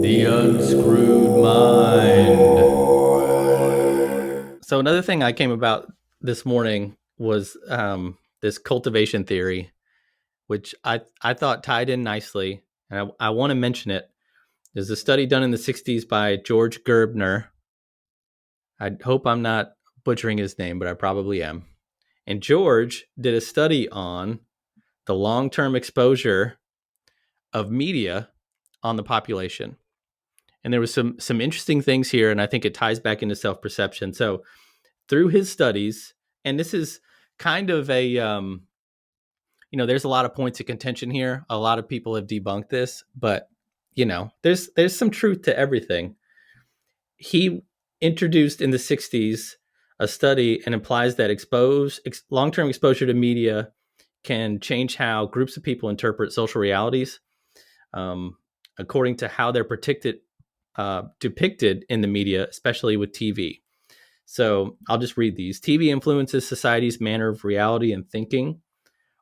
The Unscrewed Mind. So another thing I came about this morning was this cultivation theory, which I thought tied in nicely, and I want to mention it. There's a study done in the 60s by George Gerbner. I hope I'm not butchering his name, but I probably am. And George did a study on the long-term exposure of media on the population. And there was some interesting things here, and I think it ties back into self-perception. So through his studies, and this is kind of a there's a lot of points of contention here. A lot of people have debunked this, but there's some truth to everything. He introduced in the 60s a study and implies that long-term exposure to media can change how groups of people interpret social realities, according to how they're depicted in the media, especially with TV. So I'll just read these. TV influences society's manner of reality and thinking.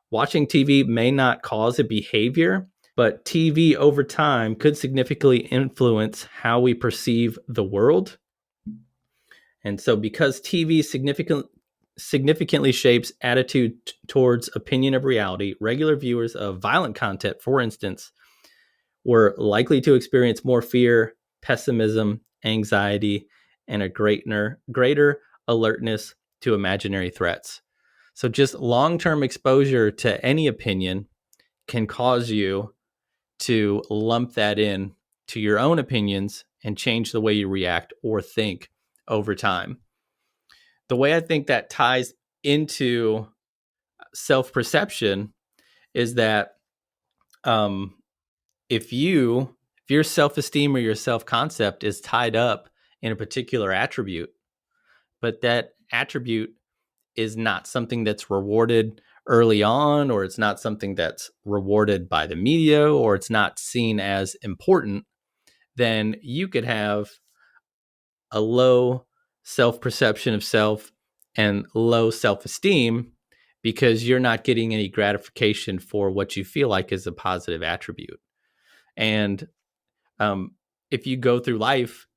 Watching TV may not cause a behavior, but TV over time could significantly influence how we perceive the world. And so because TV significantly shapes attitude towards opinion of reality, regular viewers of violent content, for instance, were likely to experience more fear, pessimism, anxiety, and a greater alertness to imaginary threats. So just long-term exposure to any opinion can cause you to lump that in to your own opinions and change the way you react or think over time. The way I think that ties into self-perception is that if your self-esteem or your self-concept is tied up in a particular attribute, but that attribute is not something that's rewarded early on, or it's not something that's rewarded by the media, or it's not seen as important, then you could have a low self-perception of self and low self-esteem because you're not getting any gratification for what you feel like is a positive attribute. And if you go through life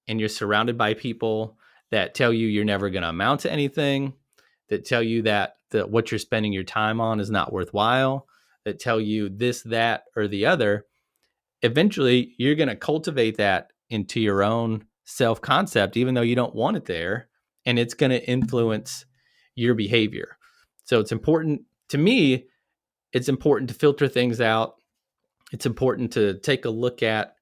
and you're surrounded by people that tell you you're never going to amount to anything, that tell you that what you're spending your time on is not worthwhile, that tell you this, that, or the other, eventually you're going to cultivate that into your own self-concept, even though you don't want it there, and it's going to influence your behavior. So it's important to me, it's important to filter things out. It's important to take a look at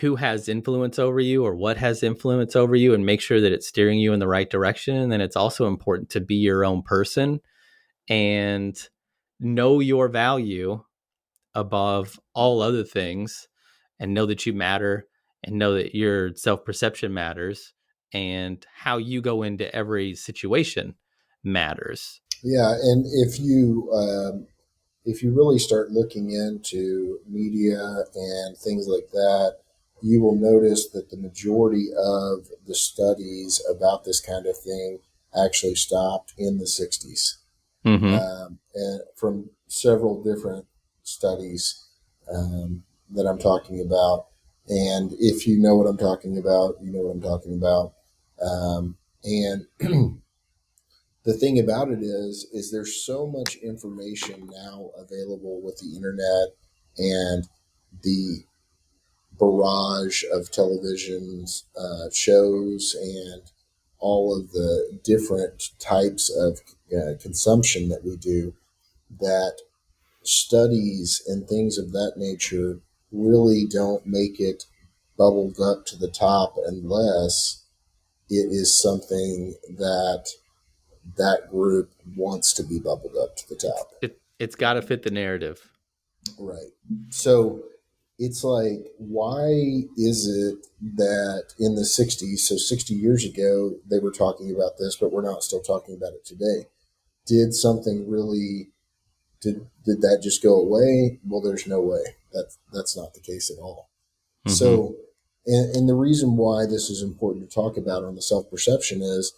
who has influence over you or what has influence over you and make sure that it's steering you in the right direction. And then it's also important to be your own person and know your value above all other things, and know that you matter, and know that your self-perception matters, and how you go into every situation matters. Yeah, and if you really start looking into media and things like that, you will notice that the majority of the studies about this kind of thing actually stopped in the 60s, Mm-hmm. and from several different studies that I'm talking about. And if you know what I'm talking about, you know what I'm talking about. And the thing about it is there's so much information now available with the internet and the barrage of televisions, shows, and all of the different types of consumption that we do, that studies and things of that nature really don't make it bubbled up to the top unless it is something that group wants to be bubbled up to the top. It's got to fit the narrative. Right. So it's like, why is it that in the 60s, so 60 years ago, they were talking about this, but we're not still talking about it today? Did something really, did that just go away? Well, there's no way. That's not the case at all. Mm-hmm. So, and the reason why this is important to talk about on the self perception is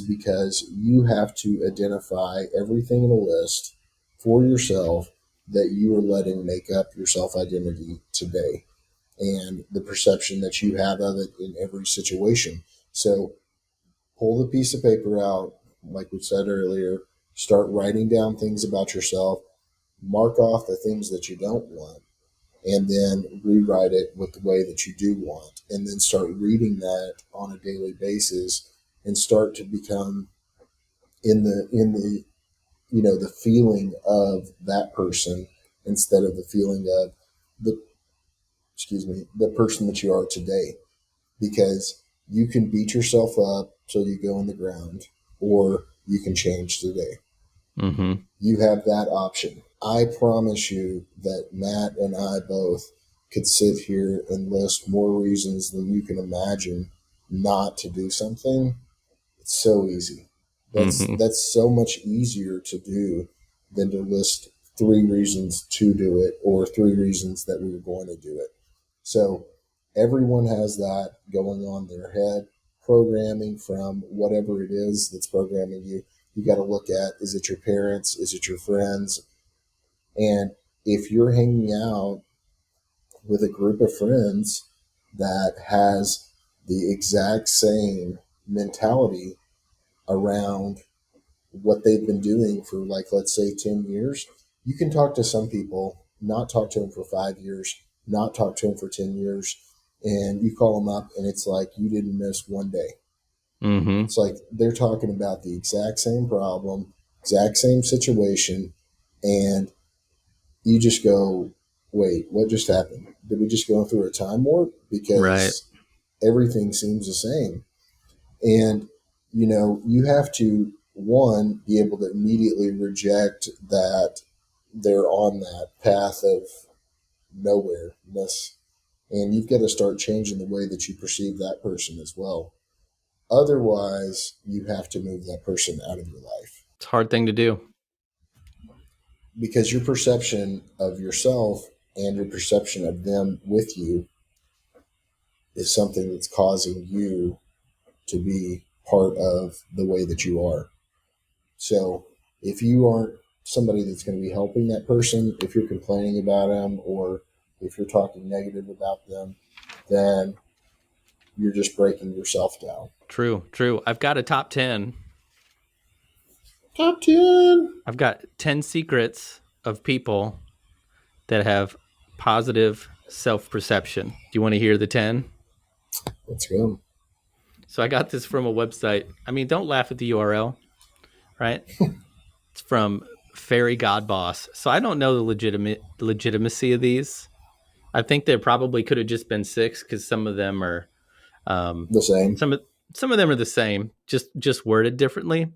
because you have to identify everything in a list for yourself that you are letting make up your self identity today. and the perception that you have of it in every situation. So pull the piece of paper out, like we said earlier, start writing down things about yourself, mark off the things that you don't want, and then rewrite it with the way that you do want. And then start reading that on a daily basis and start to become in the the feeling of that person instead of the feeling of the the person that you are today, because you can beat yourself up so you go in the ground, or you can change today. Mm-hmm. You have that option. I promise you that Matt and I both could sit here and list more reasons than you can imagine not to do something. It's so easy. Mm-hmm. That's so much easier to do than to list three reasons to do it or three reasons that we were going to do it. So everyone has that going on in their head, programming from whatever it is that's programming you. You got to look at, is it your parents? Is it your friends? And if you're hanging out with a group of friends that has the exact same mentality around what they've been doing for, like, let's say 10 years, you can talk to some people, not talk to them for 5 years, not talk to them for 10 years, and you call them up and it's like you didn't miss one day. Mm-hmm. It's like they're talking about the exact same problem, exact same situation, and you just go, wait, what just happened? Did we just go through a time warp? Right. Because everything seems the same. And, you have to, one, be able to immediately reject that they're on that path of nowhereness. And you've got to start changing the way that you perceive that person as well. Otherwise, you have to move that person out of your life, It's a hard thing to do. because your perception of yourself and your perception of them with you is something that's causing you to be part of the way that you are. So if you aren't somebody that's going to be helping that person, if you're complaining about them or if you're talking negative about them, then you're just breaking yourself down. True. True. I've got a top 10. Top 10. I've got 10 secrets of people that have positive self perception. Do you want to hear the 10? Let's go. So I got this from a website. I mean, don't laugh at the URL, right? It's from Fairy God Boss. So I don't know the legitimacy of these. I think there probably could have just been six, because some of them are um, The same. some of some of them are the same, just worded differently.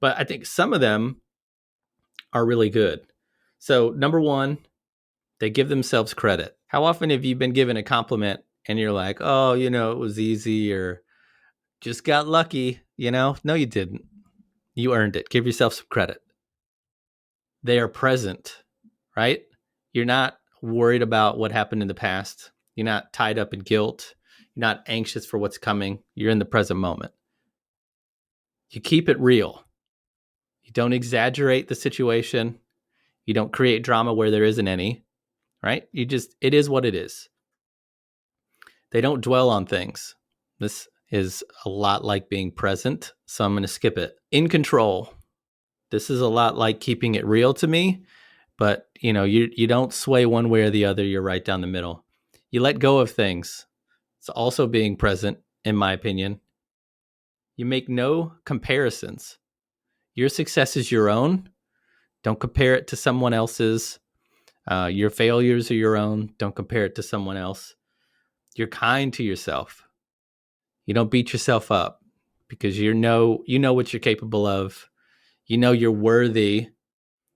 But I think some of them are really good. So number one, they give themselves credit. How often have you been given a compliment and you're like, oh, it was easy, or just got lucky? No, you didn't. You earned it. Give yourself some credit. They are present, right? You're not worried about what happened in the past. You're not tied up in guilt. You're not anxious for what's coming. You're in the present moment. You keep it real. You don't exaggerate the situation. You don't create drama where there isn't any, right? It is what it is. They don't dwell on things. This is a lot like being present, so I'm going to skip it. In control. This is a lot like keeping it real to me, but you don't sway one way or the other. You're right down the middle. You let go of things. It's also being present, in my opinion. You make no comparisons. Your success is your own. Don't compare it to someone else's. Your failures are your own. Don't compare it to someone else. You're kind to yourself. You don't beat yourself up, because you know what you're capable of. You're worthy.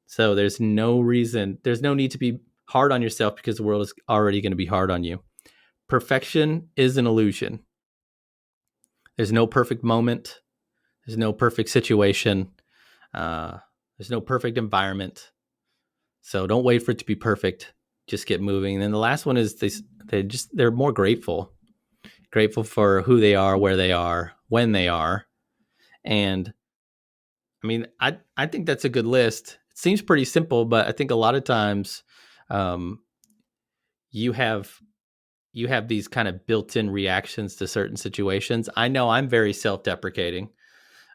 So there's no need to be hard on yourself, because the world is already going to be hard on you. Perfection is an illusion. There's no perfect moment. There's no perfect situation. Uh, there's no perfect environment. So don't wait for it to be perfect. Just get moving. And then the last one is they're more grateful for who they are, where they are, when they are. And I mean, I think that's a good list. It seems pretty simple, but I think a lot of times, um, you have you have these kind of built-in reactions to certain situations. I know I'm very self-deprecating.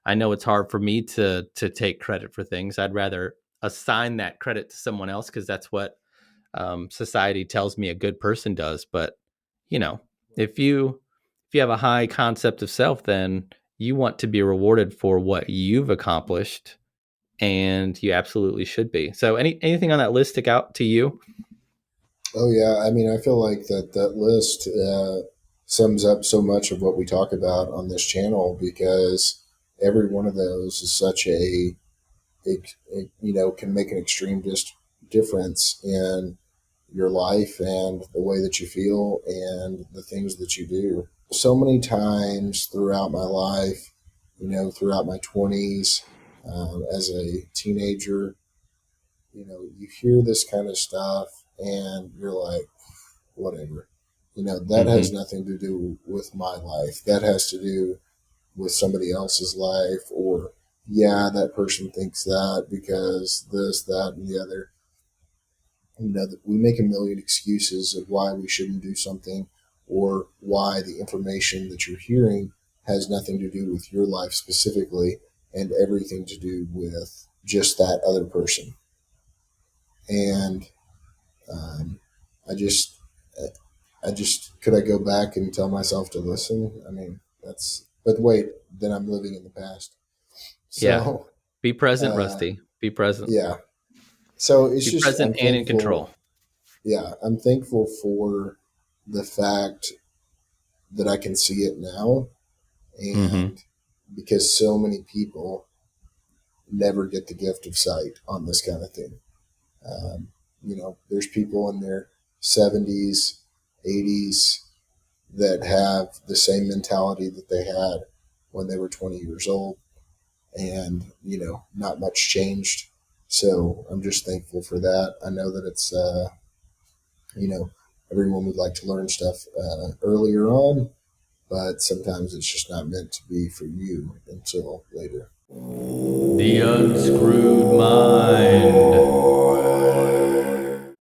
I know it's hard for me to take credit for things. I'd rather assign that credit to someone else because that's what society tells me a good person does. But you know, if you have a high concept of self, then you want to be rewarded for what you've accomplished, and you absolutely should be. So, anything on that list stick out to you? Oh yeah, I mean, I feel like that list sums up so much of what we talk about on this channel because every one of those is such can make an extreme difference in your life and the way that you feel and the things that you do. So many times throughout my life, throughout my 20s, as a teenager, you hear this kind of stuff and you're like, whatever. That has Mm-hmm. nothing to do with my life. That has to do with somebody else's life, or, yeah, that person thinks that because this, that, and the other. We make a million excuses of why we shouldn't do something or why the information that you're hearing has nothing to do with your life specifically and everything to do with just that other person. And um, I just, could I go back and tell myself to listen? I mean, but wait, then I'm living in the past. Yeah. So, Be present, uh, Rusty. Be present. yeah. So it's Be just, present I'm and in thankful. control. Yeah. I'm thankful for the fact that I can see it now. Mm-hmm. And because so many people never get the gift of sight on this kind of thing. There's people in their 70s, 80s that have the same mentality that they had when they were 20 years old. And, not much changed. So I'm just thankful for that. I know that it's, you know, everyone would like to learn stuff earlier on, but sometimes it's just not meant to be for you until later. The Unscrewed Mind.